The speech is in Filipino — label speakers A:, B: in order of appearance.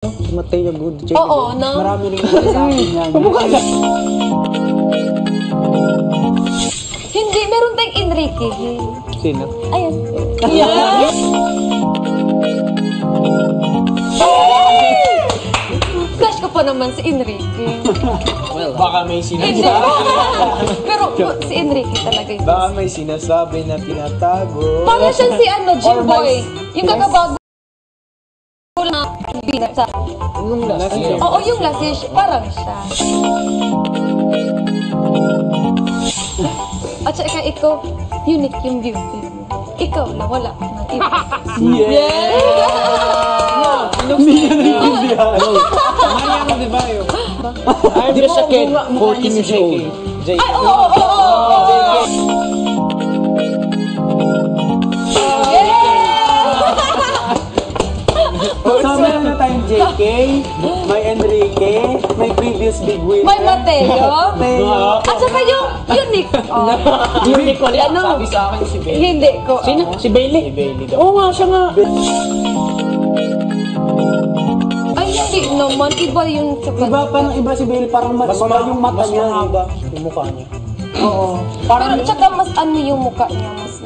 A: Si Mateo Good.
B: Oo, no?
A: Marami rin nagsasabi niya.
B: Hindi, meron tayong Enrique.
A: Sino?
B: Ayan. Yes! Crush ko pa naman si Enrique.
C: Well, baka may
B: Hindi. Pero si Enrique talaga yun.
C: Baka may sinasabi na tinatago.
B: Para siyang si Jimboy. Yung kakabago na bina sa...
C: Nung last year.
B: Oo, yung last year, parang siya. At saka ikaw, unique yung beauty mo. Ikaw lang, wala nang iba.
C: Yeah!
A: Hindi niya naiintindihan.
C: Mariano de Bayo. I'm just a kid, 14 years old.
B: Ay, oo!
A: So, meron na tayong JK, may Enrique, may previous big winner.
B: May Mateo.
A: Mateo.
B: At saka yung unique.
C: Unique ulit.
B: Ano?
C: Sabi sa akin si Bailey.
B: Hindi ko.
A: Sino? Si Bailey?
C: Si Bailey daw.
A: Oo nga, siya nga.
B: Ay, hindi naman. Iba yun sa
A: Iba, parang iba si Bailey, parang mas yung mata niya.
C: Mas mahaba yung mukha niya.
A: Oo.
B: Pero tsaka mas ano yung mukha niya. Mas